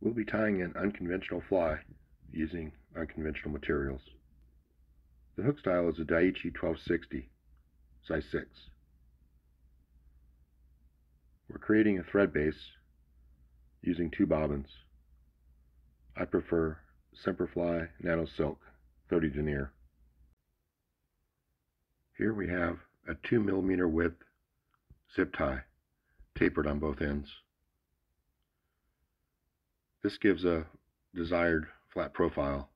We'll be tying an unconventional fly using unconventional materials. The hook style is a Daiichi 1260, size 6. We're creating a thread base using 2 bobbins. I prefer Semperfli Nano Silk 30 denier. Here we have a 2 millimeter width zip tie, tapered on both ends. This gives a desired flat profile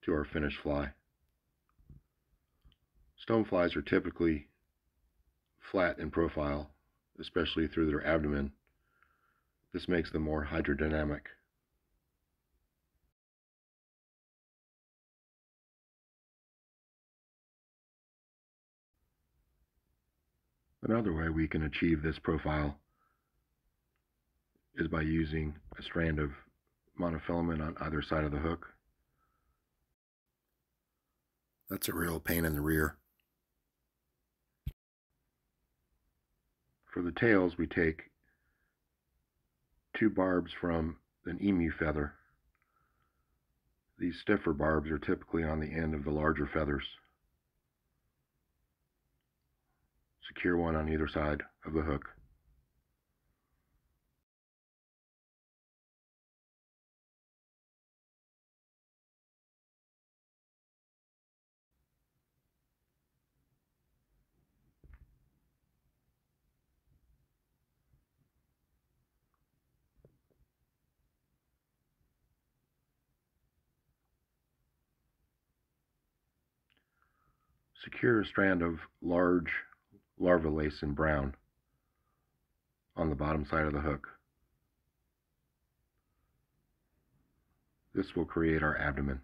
to our finished fly. Stoneflies are typically flat in profile, especially through their abdomen. This makes them more hydrodynamic. Another way we can achieve this profile is by using a strand of monofilament on either side of the hook. That's a real pain in the rear. For the tails, we take 2 barbs from an emu feather. These stiffer barbs are typically on the end of the larger feathers. Secure one on either side of the hook. Secure a strand of large larva lace in brown on the bottom side of the hook. This will create our abdomen.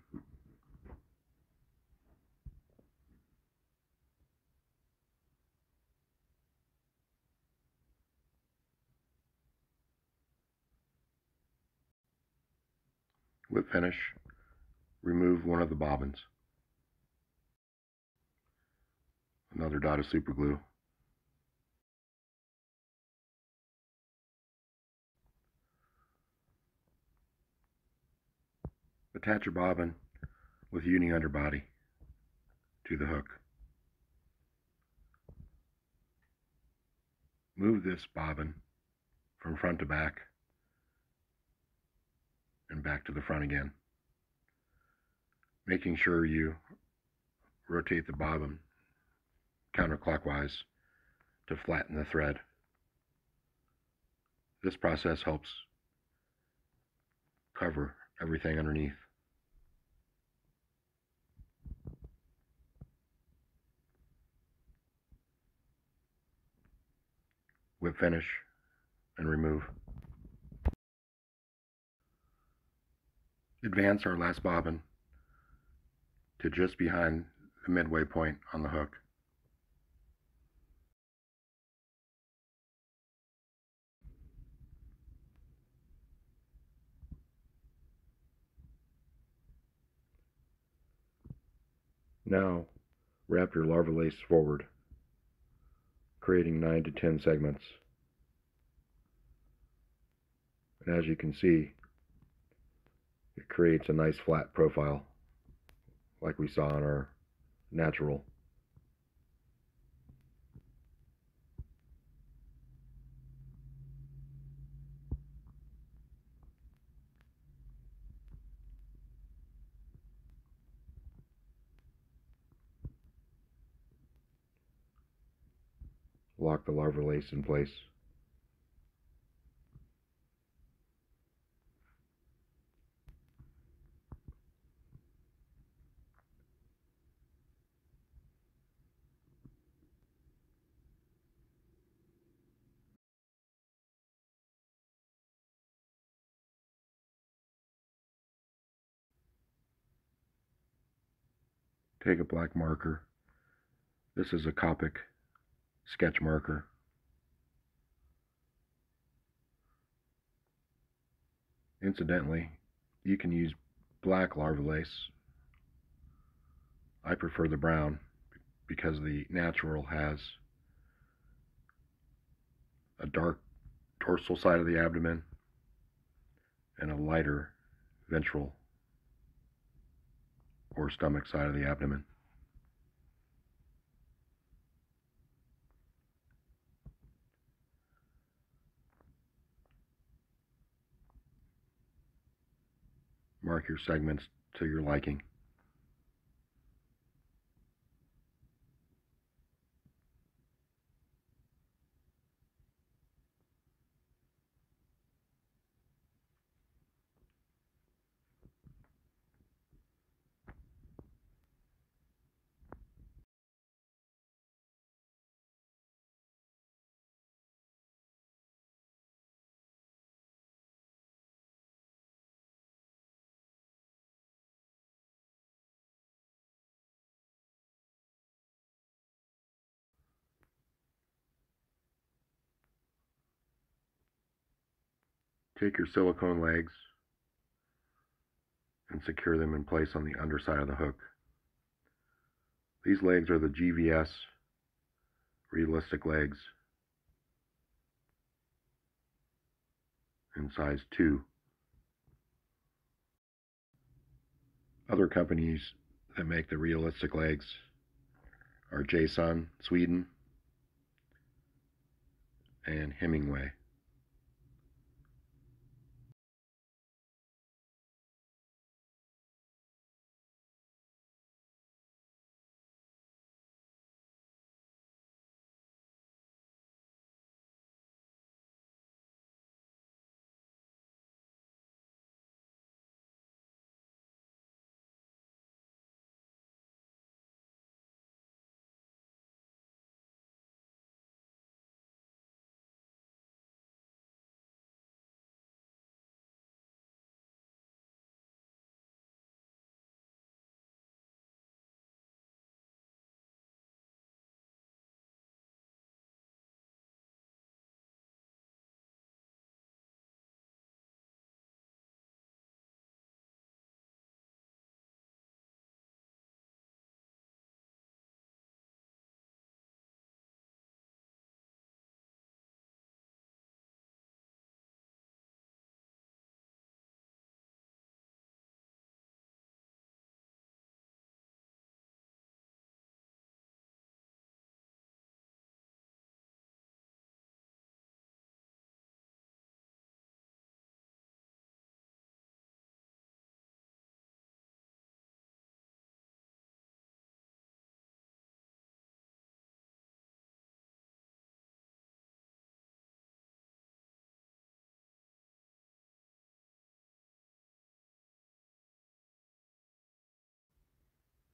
Whip finish, remove one of the bobbins. Another dot of super glue. Attach a bobbin with uni underbody to the hook. Move this bobbin from front to back and back to the front again, making sure you rotate the bobbin counterclockwise to flatten the thread. This process helps cover everything underneath. Whip finish and remove. Advance our last bobbin to just behind the midway point on the hook. Now, wrap your larva lace forward, creating 9 to 10 segments. And as you can see, it creates a nice flat profile, like we saw in our natural. Lock the larva lace in place. Take a black marker. This is a Copic sketch marker. Incidentally, you can use black larva lace. I prefer the brown because the natural has a dark dorsal side of the abdomen and a lighter ventral or stomach side of the abdomen. Mark your segments to your liking. Take your silicone legs and secure them in place on the underside of the hook. These legs are the GVS realistic legs in size 2. Other companies that make the realistic legs are Jason, Sweden, and Hemingway.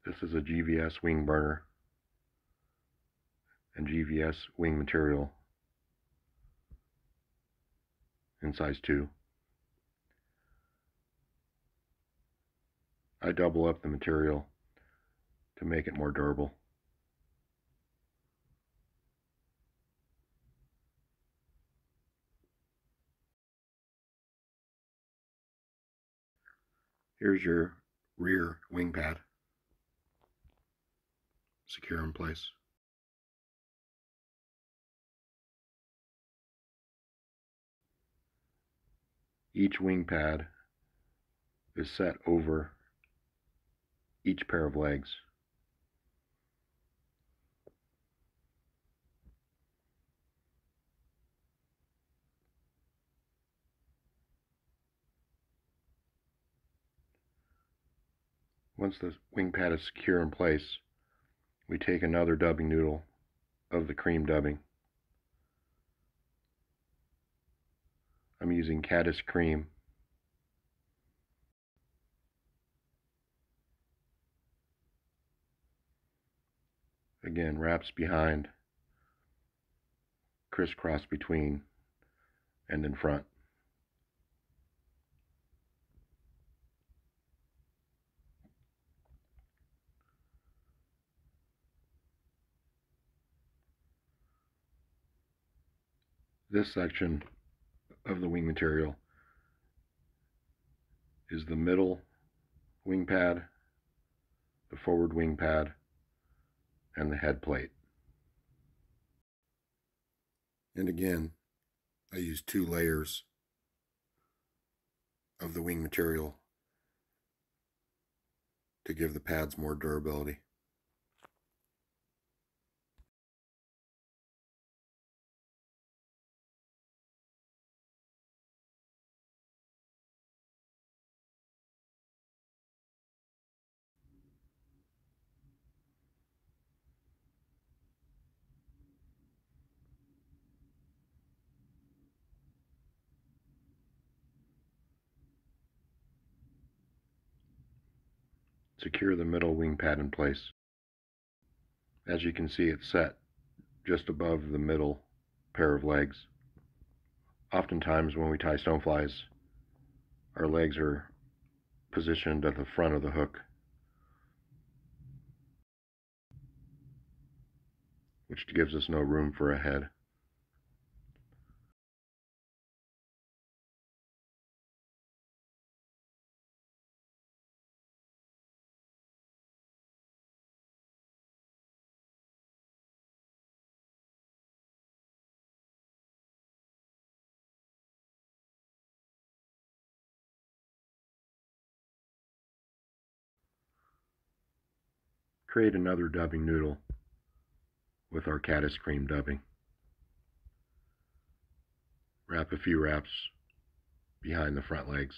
This is a GVS wing burner and GVS wing material in size 2. I double up the material to make it more durable. Here's your rear wing pad. Secure in place. Each wing pad is set over each pair of legs. Once the wing pad is secure in place, we take another dubbing noodle of the cream dubbing. I'm using Caddis cream. Again, wraps behind, crisscross between, and in front. This section of the wing material is the middle wing pad, the forward wing pad, and the head plate. And again, I use 2 layers of the wing material to give the pads more durability. Secure the middle wing pad in place. As you can see, it's set just above the middle pair of legs. Oftentimes when we tie stoneflies, our legs are positioned at the front of the hook, which gives us no room for a head. Create another dubbing noodle with our caddis cream dubbing. Wrap a few wraps behind the front legs.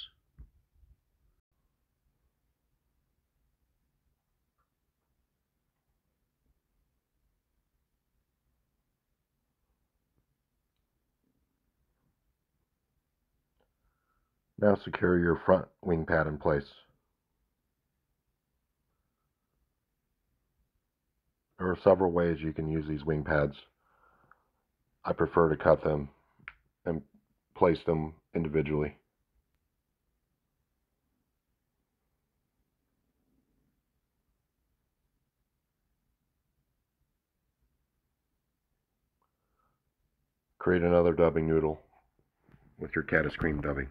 Now secure your front wing pad in place. There are several ways you can use these wing pads. I prefer to cut them and place them individually. Create another dubbing noodle with your caddis cream dubbing.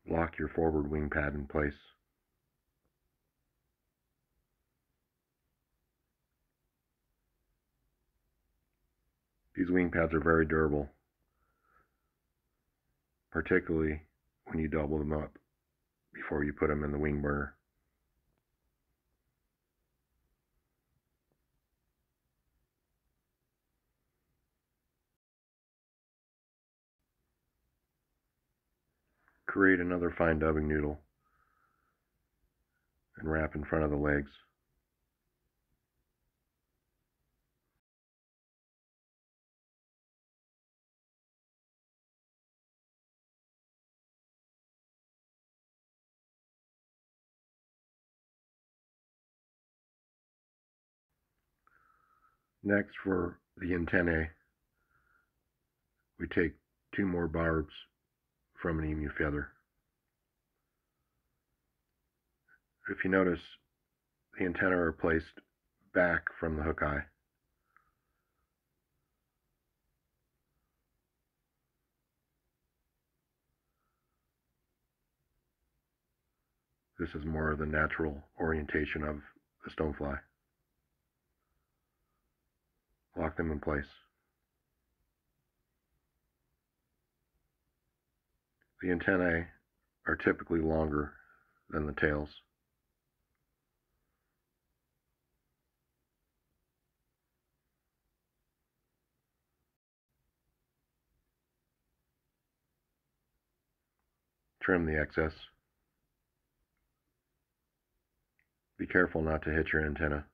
Lock your forward wing pad in place. These wing pads are very durable, particularly when you double them up before you put them in the wing burner. Create another fine dubbing noodle and wrap in front of the legs. Next, for the antennae, we take 2 more barbs from an emu feather. If you notice, the antennae are placed back from the hook eye. This is more of the natural orientation of the stonefly. Lock them in place. The antennae are typically longer than the tails. Trim the excess. Be careful not to hit your antenna.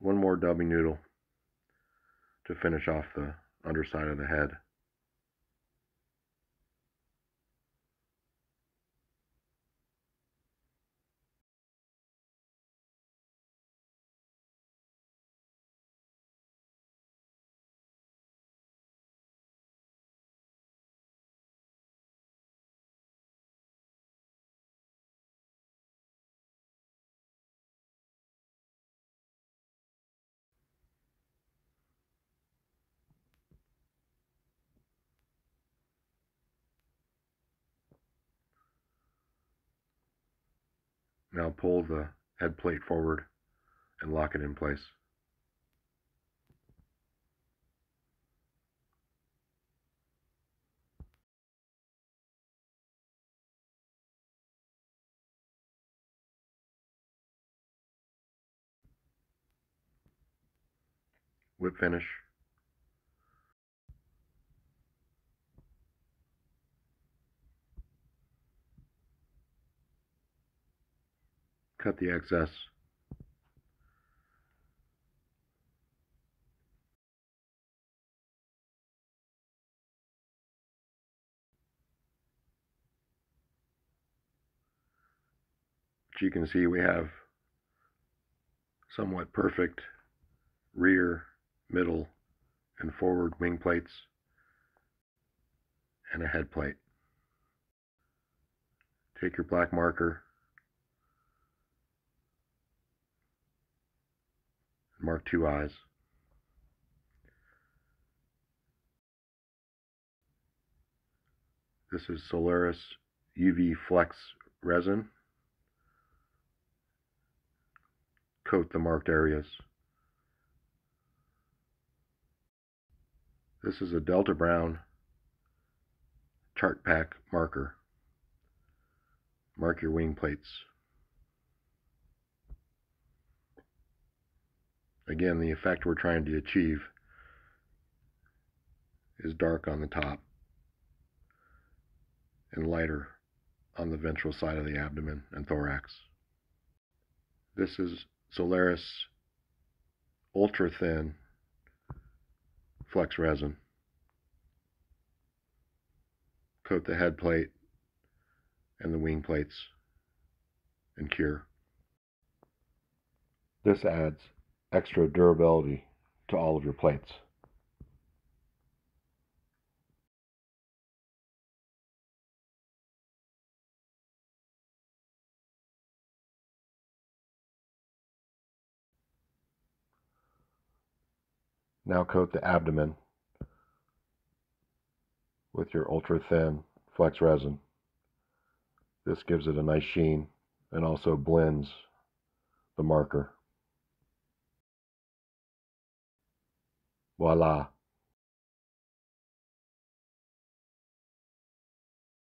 One more dubbing noodle to finish off the underside of the head. Now pull the head plate forward and lock it in place. Whip finish. Cut the excess. As you can see, we have somewhat perfect rear, middle, and forward wing plates and a head plate. Take your black marker and mark 2 eyes. This is Solaris UV Flex resin. Coat the marked areas. This is a Delta Brown chart pack marker. Mark your wing plates. Again, the effect we're trying to achieve is dark on the top and lighter on the ventral side of the abdomen and thorax. This is Solaris ultra thin flex resin. Coat the head plate and the wing plates and cure. This adds extra durability to all of your plates. Now coat the abdomen with your ultra thin flex resin. This gives it a nice sheen and also blends the marker. Voila!